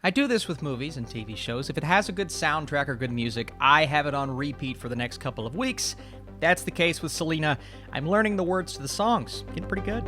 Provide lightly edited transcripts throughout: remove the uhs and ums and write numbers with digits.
I do this with movies and TV shows. If it has a good soundtrack or good music, I have it on repeat for the next couple of weeks. That's the case with Selena. I'm learning the words to the songs. Getting pretty good.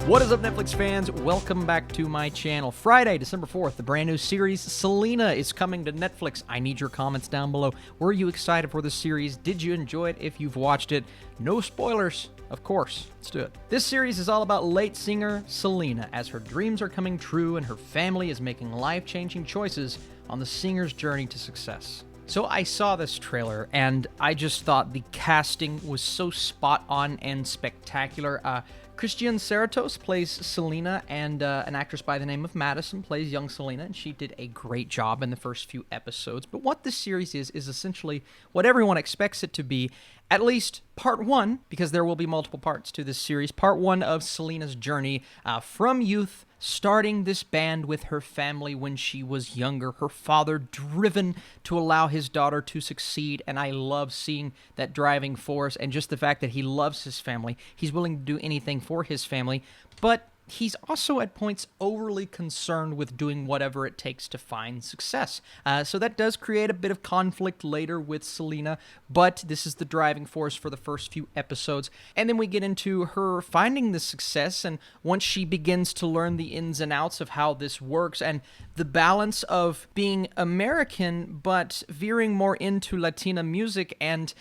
What is up, Netflix fans? Welcome back to my channel. Friday, December 4th, the brand new series Selena is coming to Netflix. I need your comments down below. Were you excited for the series? Did you enjoy it if you've watched it? No spoilers, of course. Let's do it. This series is all about late singer Selena as her dreams are coming true and her family is making life-changing choices on the singer's journey to success. So I saw this trailer, and I just thought the casting was so spot on and spectacular. Christian Serratos plays Selena, and an actress by the name of Madison plays young Selena, and she did a great job in the first few episodes. But what this series is essentially what everyone expects it to be, at least part one, because there will be multiple parts to this series. Part one of Selena's journey from youth, starting this band with her family when she was younger, her father driven to allow his daughter to succeed, and I love seeing that driving force and just the fact that he loves his family. He's willing to do anything for his family, but he's also at points overly concerned with doing whatever it takes to find success. So that does create a bit of conflict later with Selena, but this is the driving force for the first few episodes. And then we get into her finding the success, and once she begins to learn the ins and outs of how this works, and the balance of being American, but veering more into Latina music and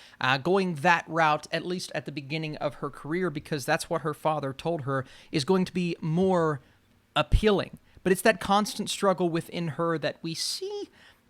going that route, at least at the beginning of her career, because that's what her father told her is going to be more appealing. But it's that constant struggle within her that we see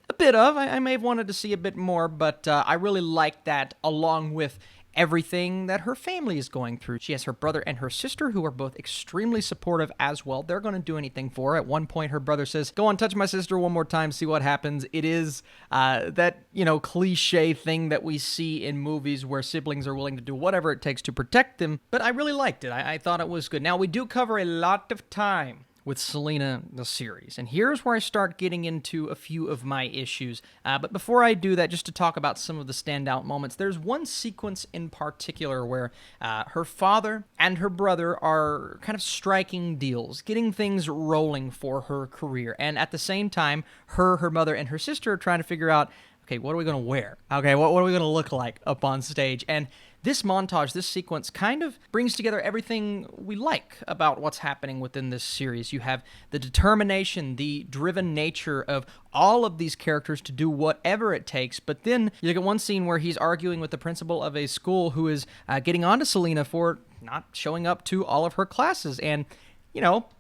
a bit of. I may have wanted to see a bit more, but I really like that, along with everything that her family is going through. She has her brother and her sister, who are both extremely supportive as well. They're going to do anything for her. At one point, her brother says, "Go on, touch my sister one more time, see what happens." It is that, cliche thing that we see in movies where siblings are willing to do whatever it takes to protect them. But I really liked it. I thought it was good. Now, we do cover a lot of time with Selena, the series. And here's where I start getting into a few of my issues. But before I do that, just to talk about some of the standout moments, there's one sequence in particular where her father and her brother are kind of striking deals, getting things rolling for her career. And at the same time, her mother, and her sister are trying to figure out, okay, what are we going to wear? Okay, what are we going to look like up on stage? And this montage, this sequence, kind of brings together everything we like about what's happening within this series. You have the determination, the driven nature of all of these characters to do whatever it takes, but then you look at one scene where he's arguing with the principal of a school who is getting on to Selena for not showing up to all of her classes, and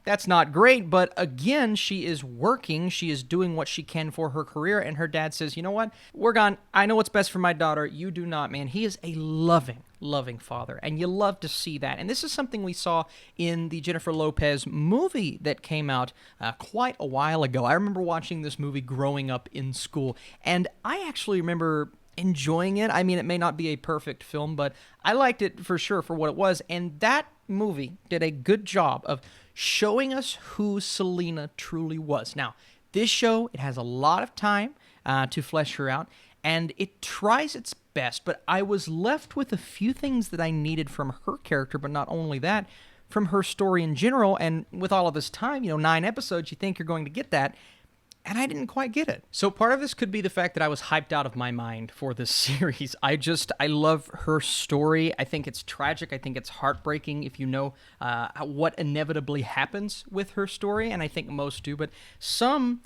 that's not great, but again, she is working, she is doing what she can for her career, and her dad says, "You know what? We're gone. I know what's best for my daughter. You do not," man. He is a loving father, and you love to see that. And this is something we saw in the Jennifer Lopez movie that came out quite a while ago. I remember watching this movie growing up in school, and I actually remember enjoying it. I mean, it may not be a perfect film, but I liked it for sure for what it was, and that movie did a good job of showing us who Selena truly was. Now, this show, it has a lot of time to flesh her out, and it tries its best, but I was left with a few things that I needed from her character, but not only that, from her story in general. And with all of this time, 9 episodes, you think you're going to get that, and I didn't quite get it. So part of this could be the fact that I was hyped out of my mind for this series. I love her story. I think it's tragic. I think it's heartbreaking if you know what inevitably happens with her story, and I think most do, but some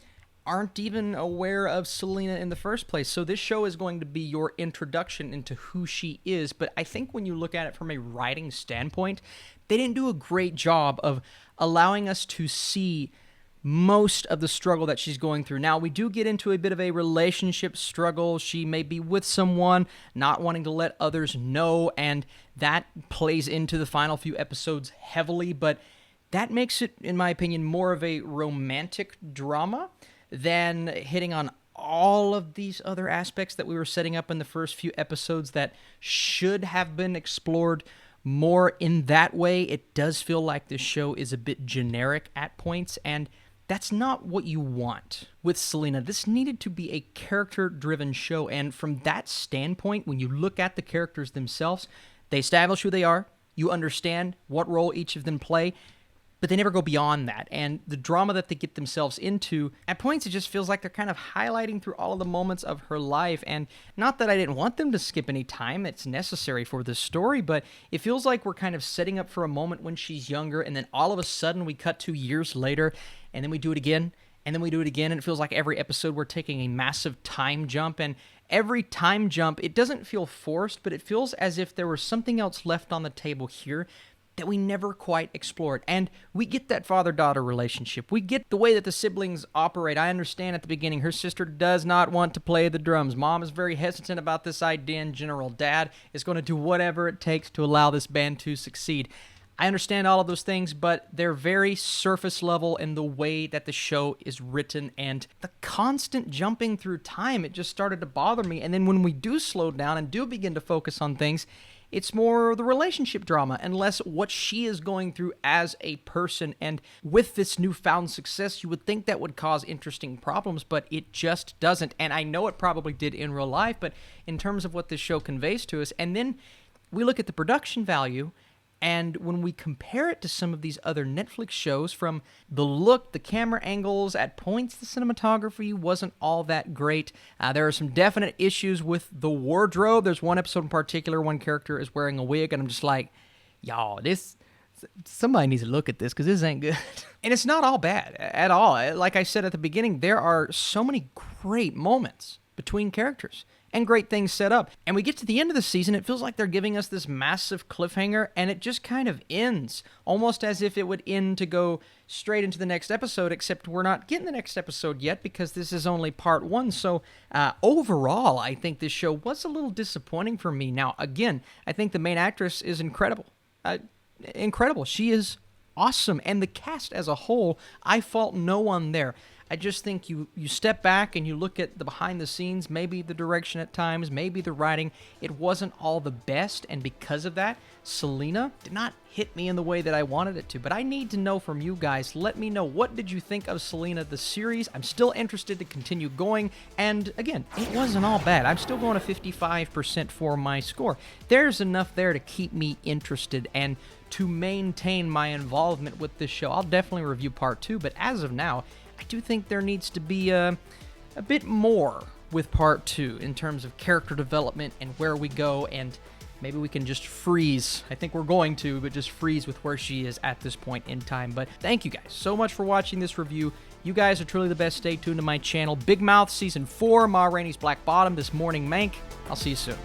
aren't even aware of Selena in the first place. So this show is going to be your introduction into who she is, but I think when you look at it from a writing standpoint, they didn't do a great job of allowing us to see most of the struggle that she's going through. Now, we do get into a bit of a relationship struggle. She may be with someone, not wanting to let others know, and that plays into the final few episodes heavily, but that makes it, in my opinion, more of a romantic drama than hitting on all of these other aspects that we were setting up in the first few episodes that should have been explored more in that way. It does feel like this show is a bit generic at points, and that's not what you want with Selena. This needed to be a character-driven show, and from that standpoint, when you look at the characters themselves, they establish who they are, you understand what role each of them play, but they never go beyond that. And the drama that they get themselves into, at points it just feels like they're kind of highlighting through all of the moments of her life. And not that I didn't want them to skip any time that's necessary for this story, but it feels like we're kind of setting up for a moment when she's younger, and then all of a sudden we cut to years later, and then we do it again, and then we do it again, and it feels like every episode we're taking a massive time jump. And every time jump, it doesn't feel forced, but it feels as if there was something else left on the table here that we never quite explored. And we get that father-daughter relationship. We get the way that the siblings operate. I understand at the beginning her sister does not want to play the drums. Mom is very hesitant about this idea in general. Dad is going to do whatever it takes to allow this band to succeed. I understand all of those things, but they're very surface level in the way that the show is written, and the constant jumping through time, it just started to bother me. And then when we do slow down and do begin to focus on things, it's more the relationship drama and less what she is going through as a person. And with this newfound success, you would think that would cause interesting problems, but it just doesn't. And I know it probably did in real life, but in terms of what this show conveys to us, and then we look at the production value, and when we compare it to some of these other Netflix shows, from the look, the camera angles, at points the cinematography wasn't all that great. There are some definite issues with the wardrobe. There's one episode in particular, one character is wearing a wig, and I'm just like, y'all, somebody needs to look at this because this ain't good. And it's not all bad at all. Like I said at the beginning, there are so many great moments between characters and great things set up. And we get to the end of the season, it feels like they're giving us this massive cliffhanger, and it just kind of ends, almost as if it would end to go straight into the next episode, except we're not getting the next episode yet because this is only part one. So overall, I think this show was a little disappointing for me. Now, again, I think the main actress is incredible. Incredible. She is awesome. And the cast as a whole, I fault no one there. I just think you step back and you look at the behind the scenes, maybe the direction at times, maybe the writing, it wasn't all the best, and because of that, Selena did not hit me in the way that I wanted it to. But I need to know from you guys. Let me know, what did you think of Selena the series? I'm still interested to continue going, and again, it wasn't all bad. I'm still going to 55% for my score. There's enough there to keep me interested and to maintain my involvement with this show. I'll definitely review part 2, but as of now, I do think there needs to be a bit more with part 2 in terms of character development and where we go, and maybe we can just freeze. I think we're going to, but just freeze with where she is at this point in time. But thank you guys so much for watching this review. You guys are truly the best. Stay tuned to my channel. Big Mouth Season 4, Ma Rainey's Black Bottom, This Morning Mank. I'll see you soon.